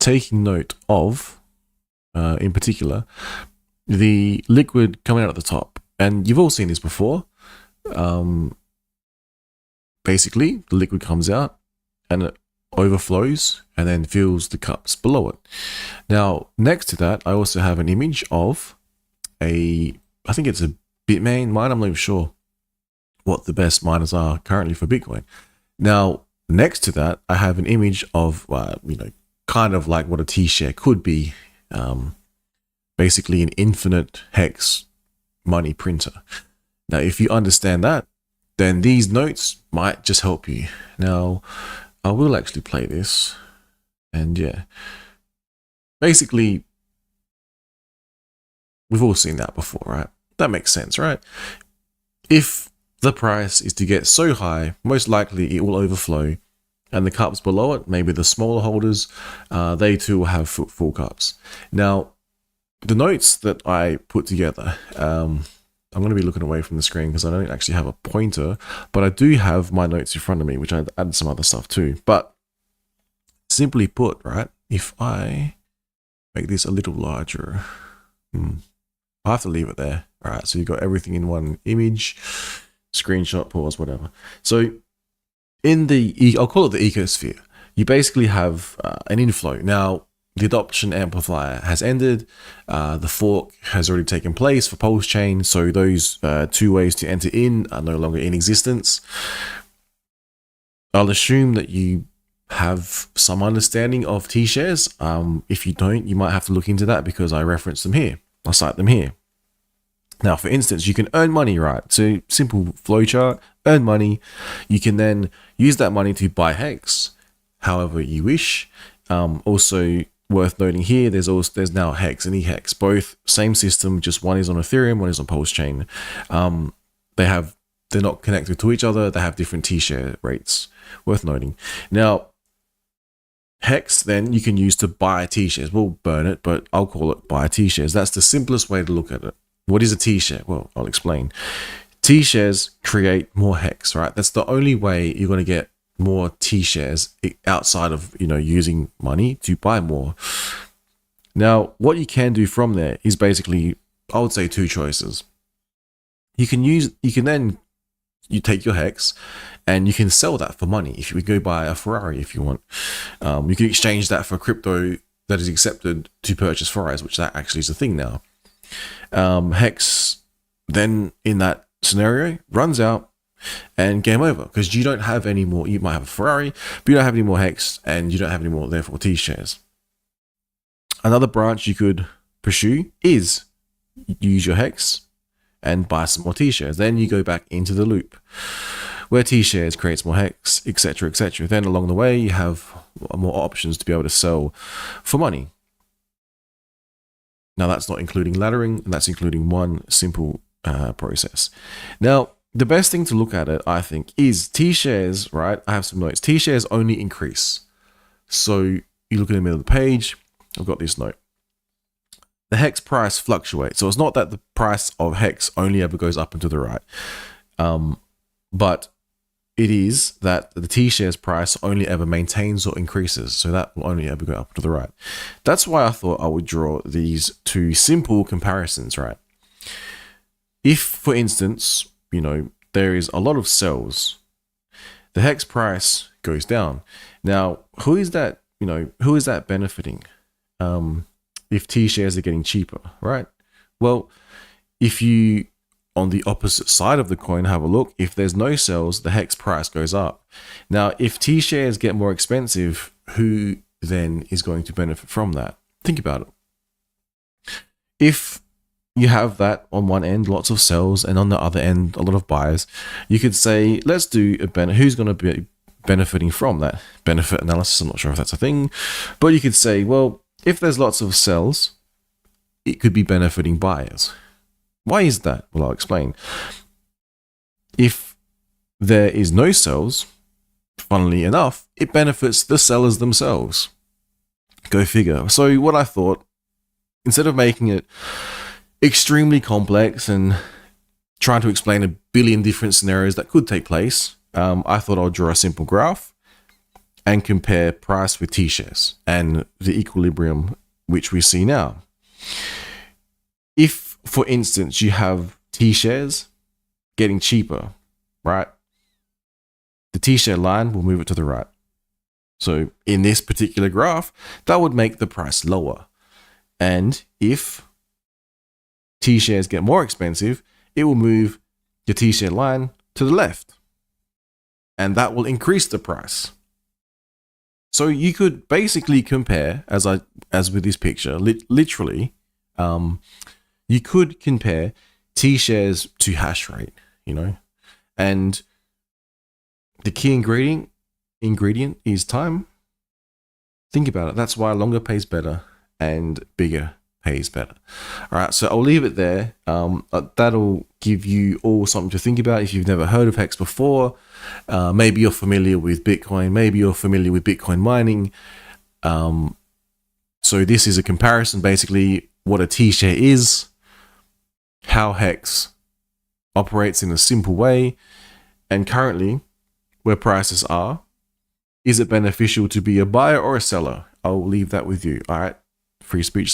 taking note of, in particular, the liquid coming out at the top. And you've all seen this before. Basically, the liquid comes out and it overflows and then fills the cups below it. Now, next to that, I also have an image of I think it's a Bitmain mine. I'm not even sure what the best miners are currently for Bitcoin. Now, next to that, I have an image of, kind of like what a T-share could be. Basically an infinite hex money printer. Now, if you understand that, then these notes might just help you. Now, I will actually play this. And yeah, basically, we've all seen that before, right? That makes sense, right? If the price is to get so high, most likely it will overflow. And the cups below it, maybe the smaller holders, they too will have full cups. Now, the notes that I put together, I'm going to be looking away from the screen because I don't actually have a pointer, but I do have my notes in front of me, which I added some other stuff too. But simply put, right, if I make this a little larger, I have to leave it there. All right, so you've got everything in one image, screenshot, pause, whatever. So in I'll call it the ecosphere, you basically have an inflow. Now, the adoption amplifier has ended. The fork has already taken place for Pulse Chain. So those two ways to enter in are no longer in existence. I'll assume that you have some understanding of T-shares. If you don't, you might have to look into that because I reference them here. I cite them here. Now, for instance, you can earn money, right? So simple flowchart, earn money. You can then use that money to buy HEX however you wish. Also, worth noting here, there's now HEX and EHEX, both same system, just one is on Ethereum, one is on Pulse Chain. They're not connected to each other, they have different T-share rates, worth noting. Now, HEX then you can use to buy T-shares. We'll burn it, but I'll call it buy T-shares. That's the simplest way to look at it. What is a T-share? Well, I'll explain. T-shares create more HEX, right? That's the only way you're going to get more T-shares outside of using money to buy more. Now, what you can do from there is basically, I would say, two choices. You take your HEX and you can sell that for money. If you go buy a Ferrari, if you want, you can exchange that for crypto that is accepted to purchase Ferraris, which that actually is a thing now. HEX then in that scenario runs out and game over because you don't have any more. You might have a Ferrari, but you don't have any more HEX and you don't have any more, therefore, T-shares. Another branch you could pursue is use your HEX and buy some more T-shares. Then you go back into the loop where T-shares creates more HEX, etc., etc. Then along the way, you have more options to be able to sell for money. Now, that's not including laddering, and that's including one simple process. Now, the best thing to look at it, I think, is T-shares, right? I have some notes. T-shares only increase. So you look in the middle of the page, I've got this note. The HEX price fluctuates. So it's not that the price of HEX only ever goes up and to the right. But it is that the T-shares price only ever maintains or increases. So that will only ever go up to the right. That's why I thought I would draw these two simple comparisons, right? If, for instance, there is a lot of cells, the HEX price goes down. Now, who is that benefiting? If T-shares are getting cheaper, right? Well, if you, on the opposite side of the coin, have a look, if there's no cells, the HEX price goes up. Now, if T-shares get more expensive, who then is going to benefit from that? Think about it. If you have that on one end, lots of cells, and on the other end, a lot of buyers, you could say, let's do who's going to be benefiting from that benefit analysis. I'm not sure if that's a thing, but you could say, well, if there's lots of cells, it could be benefiting buyers. Why is that? Well, I'll explain. If there is no cells, funnily enough, it benefits the sellers themselves. Go figure. So what I thought, instead of making it extremely complex and trying to explain a billion different scenarios that could take place, I thought I'll draw a simple graph and compare price with T-shares and the equilibrium which we see now. If, for instance, you have T-shares getting cheaper, right? The T-share line will move it to the right. So in this particular graph, that would make the price lower. And if T-shares get more expensive, it will move the T-share line to the left. And that will increase the price. So you could basically compare, as with this picture, literally, you could compare T-shares to hash rate, you know, and the key ingredient is time. Think about it. That's why longer pays better and bigger pays better. All right, so I'll leave it there. That'll give you all something to think about if you've never heard of HEX before. Maybe you're familiar with Bitcoin. Maybe you're familiar with Bitcoin mining. So this is a comparison, basically, what a T-share is, how HEX operates in a simple way, and currently where prices are. Is it beneficial to be a buyer or a seller? I'll leave that with you. All right, free speech.